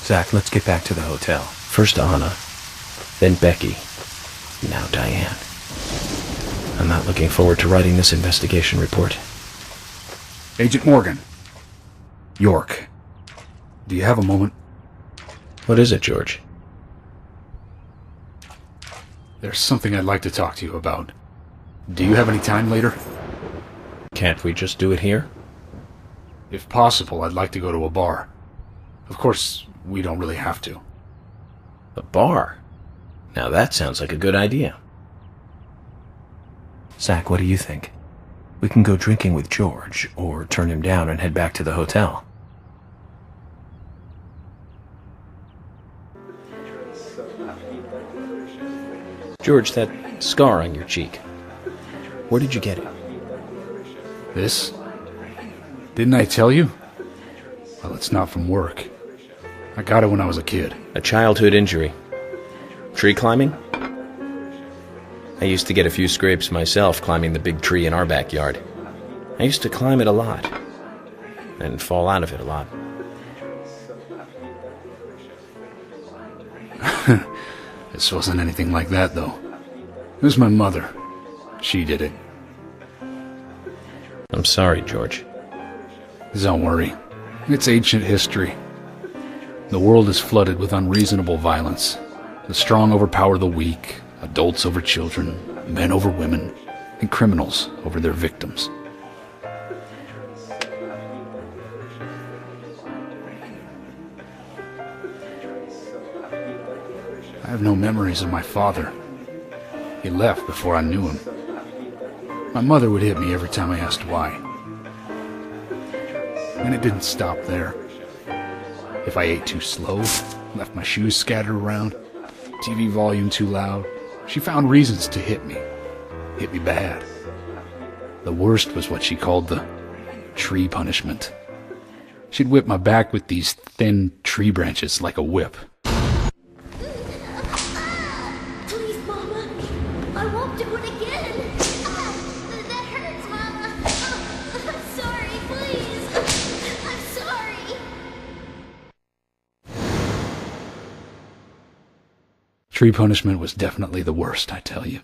Zach, let's get back to the hotel. First Anna, then Becky, now Diane. I'm not looking forward to writing this investigation report. Agent Morgan. York. Do you have a moment? What is it, George? There's something I'd like to talk to you about. Do you have any time later? Can't we just do it here? If possible, I'd like to go to a bar. Of course, we don't really have to. A bar? Now that sounds like a good idea. Zach, what do you think? We can go drinking with George, or turn him down and head back to the hotel. George, that scar on your cheek. Where did you get it? This? Didn't I tell you? Well, it's not from work. I got it when I was a kid. A childhood injury. Tree climbing? I used to get a few scrapes myself climbing the big tree in our backyard. I used to climb it a lot, and fall out of it a lot. This wasn't anything like that, though. It was my mother. She did it. I'm sorry, George. Don't worry. It's ancient history. The world is flooded with unreasonable violence. The strong overpower the weak, adults over children, men over women, and criminals over their victims. I have no memories of my father. He left before I knew him. My mother would hit me every time I asked why. And it didn't stop there. If I ate too slow, left my shoes scattered around, TV volume too loud, she found reasons to hit me. Hit me bad. The worst was what she called the tree punishment. She'd whip my back with these thin tree branches like a whip. Please, Mama. I won't do it again. That hurts, Mama. I'm sorry, please. I'm sorry. Tree punishment was definitely the worst, I tell you.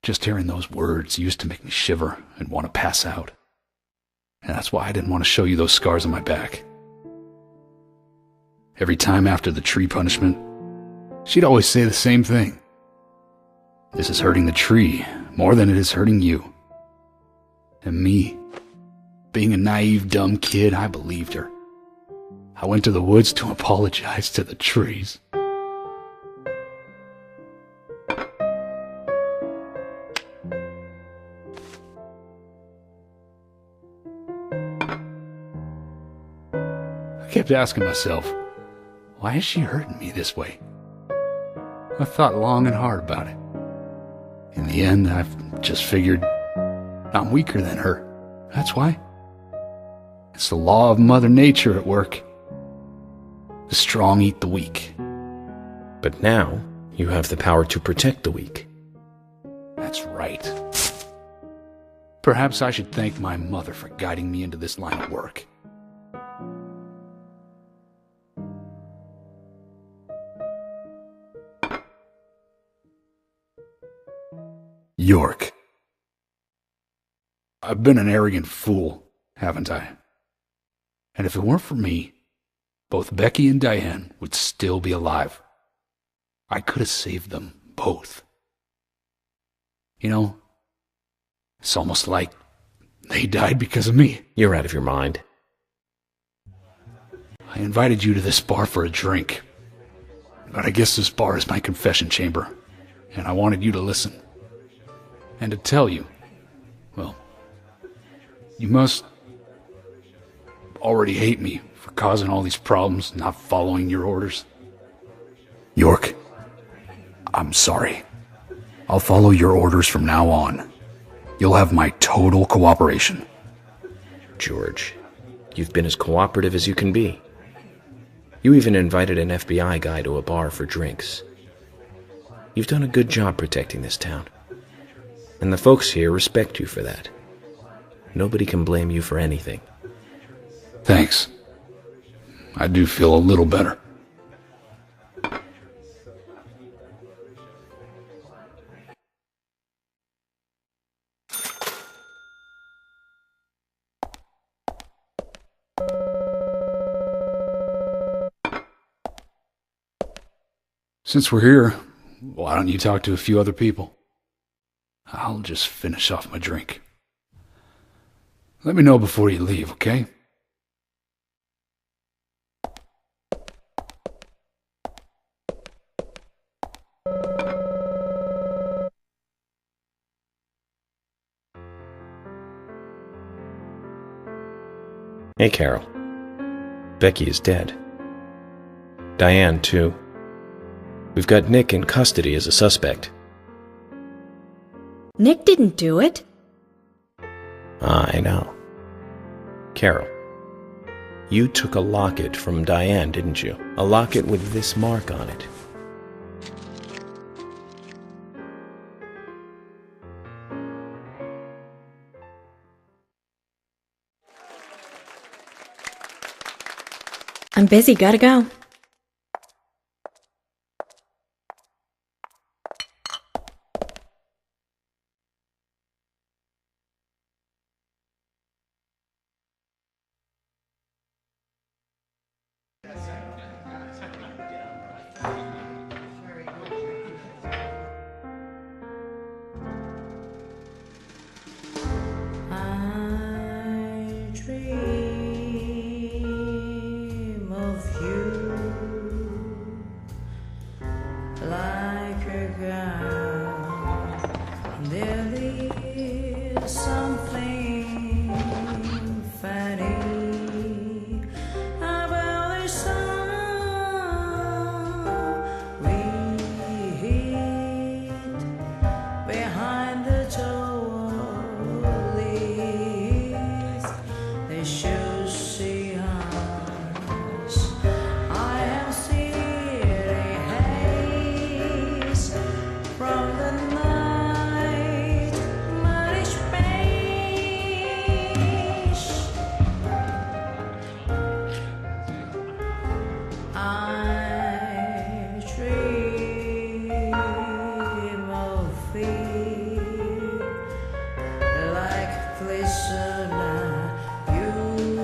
Just hearing those words used to make me shiver and want to pass out. And that's why I didn't want to show you those scars on my back. Every time after the tree punishment, she'd always say the same thing. This is hurting the tree more than it is hurting you. And me, being a naive, dumb kid, I believed her. I went to the woods to apologize to the trees. I kept asking myself, why is she hurting me this way? I thought long and hard about it. In the end, I've just figured I'm weaker than her. That's why. It's the law of Mother Nature at work. The strong eat the weak. But now, you have the power to protect the weak. That's right. Perhaps I should thank my mother for guiding me into this line of work. York. I've been an arrogant fool, haven't I? And if it weren't for me, both Becky and Diane would still be alive. I could have saved them both. You know, it's almost like they died because of me. You're out of your mind. I invited you to this bar for a drink. But I guess this bar is my confession chamber, and I wanted you to listen. And to tell you, well, you must already hate me for causing all these problems, not following your orders. York, I'm sorry. I'll follow your orders from now on. You'll have my total cooperation. George, you've been as cooperative as you can be. You even invited an FBI guy to a bar for drinks. You've done a good job protecting this town. And the folks here respect you for that. Nobody can blame you for anything. Thanks. I do feel a little better. Since we're here, why don't you talk to a few other people? I'll just finish off my drink. Let me know before you leave, okay? Hey, Carol. Becky is dead. Diane, too. We've got Nick in custody as a suspect. Nick didn't do it. I know. Carol, you took a locket from Diane, didn't you? A locket with this mark on it. I'm busy, gotta go. Listener, you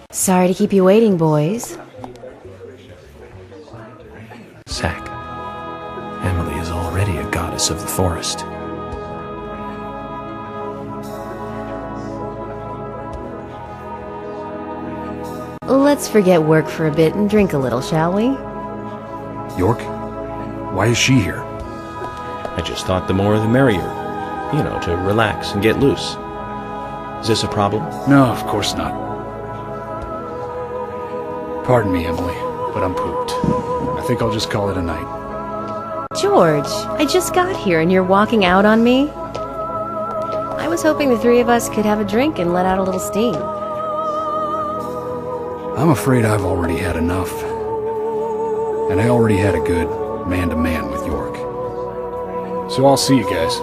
Sorry to keep you waiting, boys. Zack, Emily is already a goddess of the forest. Let's forget work for a bit and drink a little, shall we? York? Why is she here? I just thought the more the merrier. You know, to relax and get loose. Is this a problem? No, of course not. Pardon me, Emily, but I'm pooped. I think I'll just call it a night. George, I just got here and you're walking out on me? I was hoping the three of us could have a drink and let out a little steam. I'm afraid I've already had enough. And I already had a good man-to-man with York. So I'll see you guys.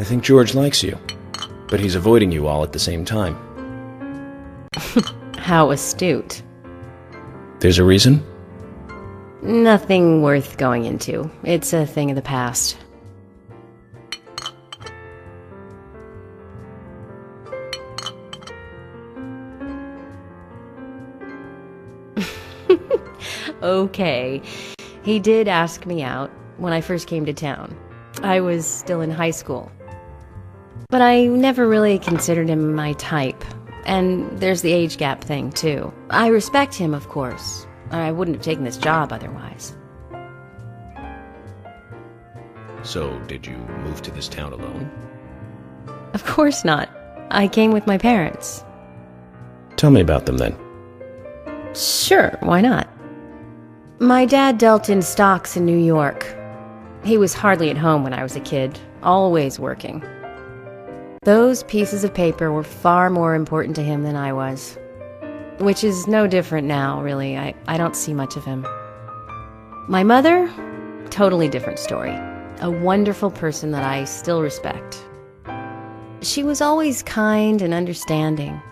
I think George likes you, but he's avoiding you all at the same time. How astute. There's a reason? Nothing worth going into. It's a thing of the past. Okay. He did ask me out when I first came to town. I was still in high school. But I never really considered him my type. And there's the age gap thing, too. I respect him, of course. I wouldn't have taken this job otherwise. So, did you move to this town alone? Of course not. I came with my parents. Tell me about them then. Sure, why not? My dad dealt in stocks in New York. He was hardly at home when I was a kid, always working. Those pieces of paper were far more important to him than I was. Which is no different now, really. I don't see much of him. My mother? Totally different story. A wonderful person that I still respect. She was always kind and understanding.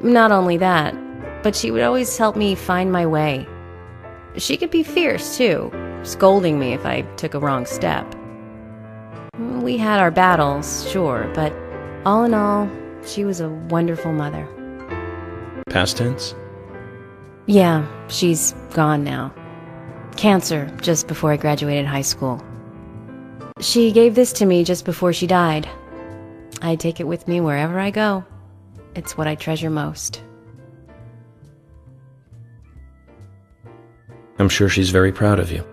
Not only that, but she would always help me find my way. She could be fierce, too, scolding me if I took a wrong step. We had our battles, sure, but all in all, she was a wonderful mother. Past tense? Yeah, she's gone now. Cancer, just before I graduated high school. She gave this to me just before she died. I take it with me wherever I go. It's what I treasure most. I'm sure she's very proud of you.